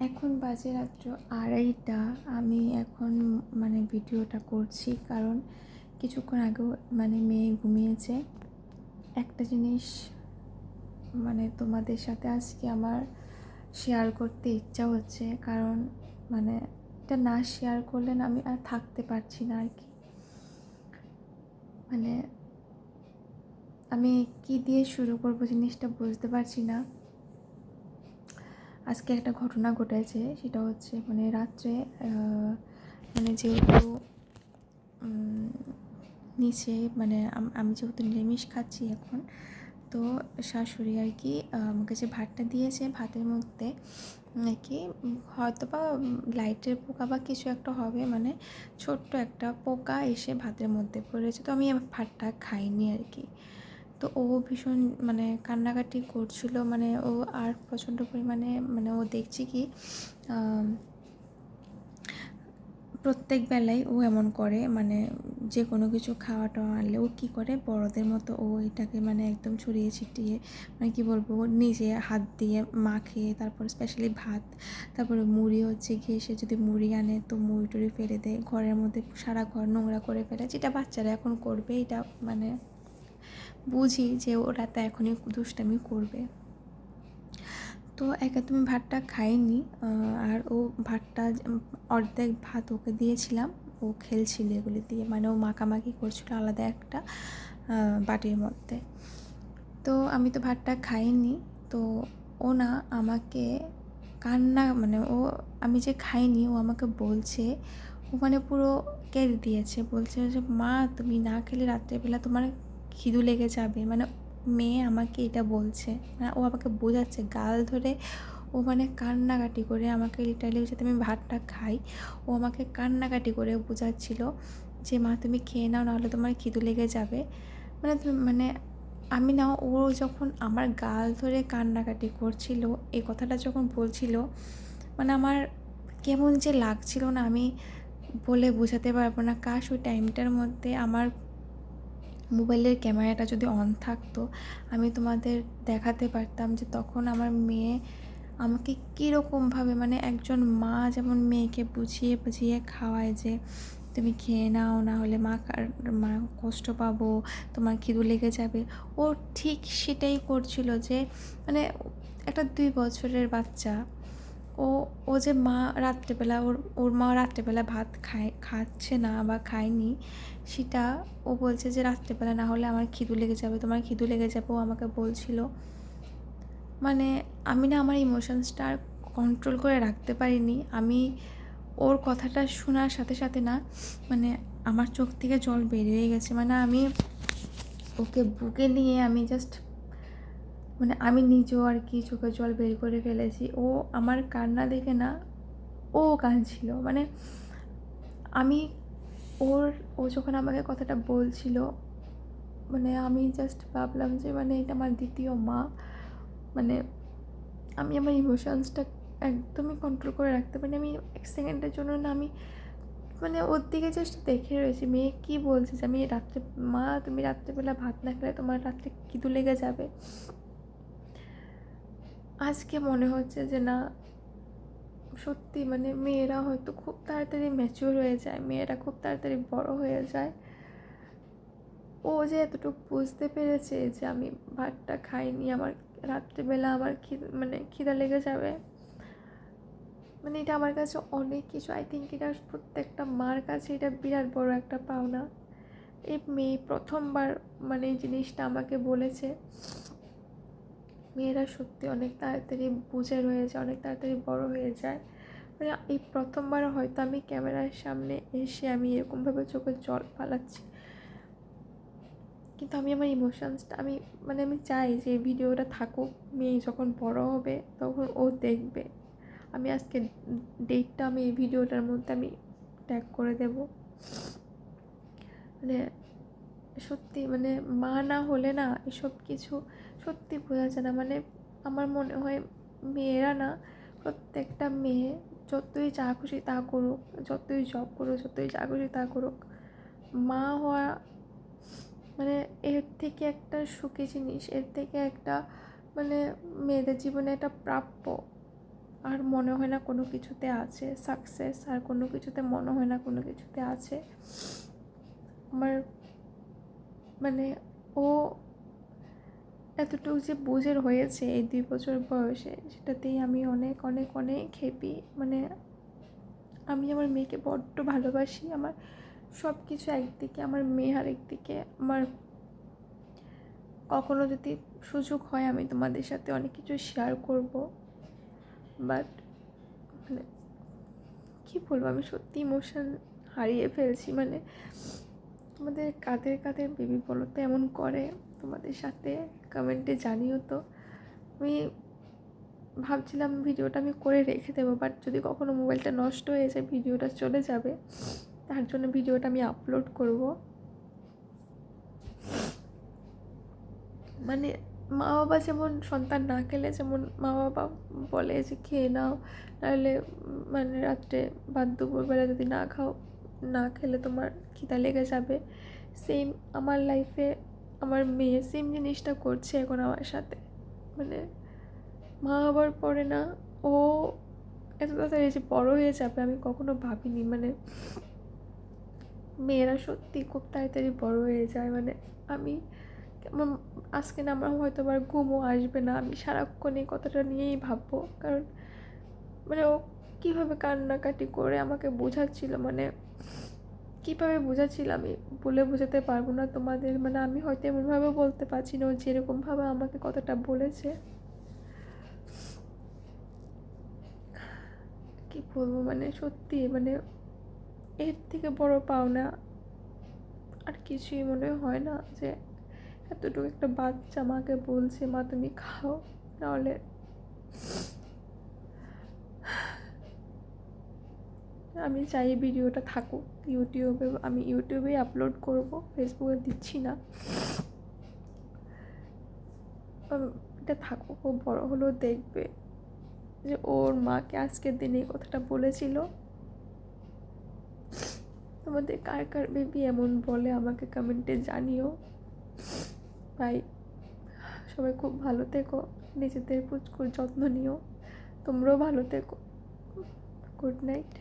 এখন বাজে রাত্র 2:30। আমি এখন ভিডিওটা করছি কারণ কিছুক্ষণ আগেও মেয়ে ঘুমিয়েছে। একটা জিনিস তোমাদের সাথে আজকে আমার শেয়ার করতে ইচ্ছা হচ্ছে, কারণ এটা না শেয়ার করলে না আমি আর থাকতে পারছি না আর কি। আমি কি দিয়ে শুরু করব জিনিসটা বুঝতে পারছি না। আজকে একটা ঘটনা ঘটেছে, সেটা হচ্ছে রাত্রে যেহেতু নিচে আমি যেহেতু নিরামিষ খাচ্ছি এখন, তো শাশুড়ি আর কি আমাকে যে ভাতটা দিয়েছে, ভাতের মধ্যে নাকি হয়তো বা লাইটের পোকা বা কিছু একটা হবে, ছোট্ট একটা পোকা এসে ভাতের মধ্যে পড়েছে। তো আমি ভাতটা খাইনি আর কি। তো ও ভীষণ কান্নাকাটি করছিল, ও আর প্রচণ্ড পরিমাণে ও দেখছি কি প্রত্যেক বেলায় ও এমন করে, যে কোনো কিছু খাওয়া টাওয়া আনলে ও কী করে বড়দের মতো ও এটাকে একদম ছড়িয়ে ছিটিয়ে কী বলবো, নিজে হাত দিয়ে মাখে, তারপর স্পেশালি ভাত, তারপরে মুড়ি হচ্ছে গিয়ে সে যদি মুড়ি আনে তো মুড়ি টুড়ি ফেলে দেয়, ঘরের মধ্যে সারা ঘর নোংরা করে ফেলে, যেটা বাচ্চারা এখন করবে। এটা বুঝি যে ওরা তো এখনই দুষ্টামি করবে। তো একা তুমি ভাতটা খাইনি, আর ও ভাতটা অর্ধেক ভাত ওকে দিয়েছিলাম, ও খেলছিল এগুলি দিয়ে, ও মাখামাখি করছিল আলাদা একটা বাটির মধ্যে। তো আমি তো ভাতটা খাইনি। তো ও না আমাকে কান্না ও আমি যে খাইনি ও আমাকে বলছে, ও পুরো কেঁদে দিয়েছে, বলছে যে মা তুমি না খেলে রাত্রেবেলা তোমার খিদু লেগে যাবে। মেয়ে আমাকে এটা বলছে, ও আমাকে বোঝাচ্ছে গাল ধরে। ও কান্নাকাটি করে আমাকে লিটারালি যাতে আমি ভাতটা খাই, ও আমাকে কান্নাকাটি করে বোঝাচ্ছিল যে মা তুমি খেয়ে নাও, নাহলে তোমার খিদু লেগে যাবে। আমি না, ও যখন আমার গাল ধরে কান্নাকাটি করছিল, এই কথাটা যখন বলছিল, আমার কেমন যে লাগছিল না, আমি বলে বোঝাতে পারবো না। কাশ ওই টাইমটার মধ্যে আমার মোবাইলের ক্যামেরাটা যদি অন থাকতো, আমি তোমাদের দেখাতে পারতাম যে তখন আমার মেয়ে আমাকে কীরকমভাবে, একজন মা যেমন মেয়েকে বুঝিয়ে বুঝিয়ে খাওয়ায় যে তুমি খেয়ে নাও, না হলে মা কষ্ট পাবো, তোমার খিদু লেগে যাবে। ও ঠিক সেটাই করছিল, যে একটা 2 বছরের বাচ্চা, ও ও যে মা রাত্রেবেলা ওর মা রাত্রেবেলা ভাত খাচ্ছে না বা খায়নি, সেটা ও বলছে যে রাত্রেবেলা না হলে আমার খিদু লেগে যাবে, তোমার খিদু লেগে যাবে, ও আমাকে বলছিল। আমি না আমার ইমোশনসটা আর কন্ট্রোল করে রাখতে পারিনি। আমি ওর কথাটা শোনার সাথে সাথে না আমার চোখ থেকে জল বেরিয়ে গেছে। আমি ওকে বুকে নিয়ে আমি জাস্ট আমি নিজেও আর কি চোখের জল বের করে ফেলেছি। ও আমার কান্না দেখে না ও কাঁদছিল। আমি ও যখন আমাকে কথাটা বলছিল, আমি জাস্ট ভাবলাম যে এটা আমার দ্বিতীয় মা। আমি আমার ইমোশনসটা একদমই কন্ট্রোল করে রাখতে পারিনি। আমি এক সেকেন্ডের জন্য না আমি ওর দিকে জাস্ট দেখে রয়েছি, মেয়ে কী বলছে যে আমি রাত্রে, মা তুমি রাত্রেবেলা ভাত না খেলে তোমার রাত্রে খিদু লেগে যাবে। আজকে মনে হচ্ছে যে না, সত্যি মেয়েরা হয়তো খুব তাড়াতাড়ি ম্যাচিওর হয়ে যায়, মেয়েরা খুব তাড়াতাড়ি বড় হয়ে যায়। ও যে এতটুকু বুঝতে পেরেছে যে আমি ভাতটা খাইনি, আমার রাত্রেবেলা আমার খিদা লেগে যাবে, এটা আমার কাছে অনেক কিছু। আই থিঙ্ক এটা প্রত্যেকটা মার কাছে এটা বিরাট বড় একটা পাওনা। এই মেয়ে প্রথমবার এই জিনিসটা আমাকে বলেছে। মেয়েরা সত্যি অনেক তাড়াতাড়ি বুঝে রয়ে যায়, অনেক তাড়াতাড়ি বড় হয়ে যায়। এই প্রথমবার হয়তো আমি ক্যামেরার সামনে এসে আমি এরকমভাবে চোখের জল ফালাচ্ছি, কিন্তু আমি আমার ইমোশনসটা আমি চাই যে এই ভিডিওটা থাকুক, মেয়ে যখন বড় হবে তখন ও দেখবে। আমি আজকে ডেটটা আমি এই ভিডিওটার মধ্যে আমি ট্যাগ করে দেব। সত্যি মা না হলে না এসব কিছু সত্যি বোঝা যায় না। আমার মনে হয় মেয়েরা না, প্রত্যেকটা মেয়ে যতই যা খুশি তা করুক, যতই জব করুক, যতই যা খুশি তা করুক, মা হওয়া এর থেকে একটা সুখী জিনিস, এর থেকে একটা মেয়েদের জীবনে একটা প্রাপ্য। আর মনে হয় না কোনো কিছুতে আছে সাকসেস, আর কোনো কিছুতে মনে হয় না কোনো কিছুতে আছে। আমার মানে ও এতটুকু যে বুঝের হয়েছে এই 2 বছর বয়সে, সেটাতেই আমি অনেক অনেক অনেক হ্যাপি। মানে আমি আমার মেয়েকে বড্ড ভালোবাসি। আমার সব কিছু একদিকে, আমার মেয়ে আরেকদিকে। আমার কখনো যদি সুযোগ হয় আমি তোমাদের সাথে অনেক কিছু শেয়ার করব, বাট মানে কী বলবো, আমি সত্যি ইমোশন হারিয়ে ফেলছি। মানে তোমাদের কাদের কাদের বেবি বলো তো এমন করে, তোমাদের সাথে কমেন্টে জানিও তো। আমি ভাবছিলাম ভিডিওটা আমি করে রেখে দেবো, বাট যদি কখনো মোবাইলটা নষ্ট হয়ে যায় ভিডিওটা চলে যাবে, তার জন্য ভিডিওটা আমি আপলোড করব। মানে মা বাবা যেমন সন্তান না খেলে, যেমন মা বাবা বলে যে খেয়ে নাও, নাহলে মানে রাত্রে বা দুপুরবেলা যদি না খাও, না খেলে তোমার খিদা লেগে যাবে, সেম আমার লাইফে আমার মেয়ে সেম জিনিসটা করছে এখন আমার সাথে। মানে মা বাবার পরে না ও এত তাড়াতাড়ি যে বড়ো হয়ে যাবে আমি কখনো ভাবিনি। মানে মেয়েরা সত্যি খুব তাড়াতাড়ি বড়ো হয়ে যায়। মানে আমি আজকে না আমার হয়তো আবার ঘুমও আসবে না, আমি সারাক্ষণ এই কথাটা নিয়েই ভাববো। কারণ মানে ও কীভাবে কান্নাকাটি করে আমাকে বোঝাচ্ছিল, মানে কীভাবে বোঝাচ্ছিল আমি বলে বোঝাতে পারবো না তোমাদের। মানে আমি হয়তো এমনভাবে বলতে পারছি না ও যেরকমভাবে আমাকে কথাটা বলেছে। কী বলবো, মানে সত্যি মানে এর থেকে বড় পাওনা আর কিছুই মনে হয় না। যে এতটুকু একটা বাচ্চা মাকে বলছে মা তুমি খাও, তাহলে আমি চাই ভিডিওটা থাকুক ইউটিউবে, আমি ইউটিউবেই আপলোড করব, ফেসবুকে দিচ্ছি না। এটা থাকুক, ও বড় হলেও দেখবে যে ওর মাকে আজকের দিনে এই কথাটা বলেছিল। তোমাদের কার কার বেবি এমন বলে আমাকে কমেন্টে জানিও। বাই, সবাই খুব ভালো থেকো, নিজেদের পুচকুর যত্ন নিও, তোমরাও ভালো থেকো। Good night.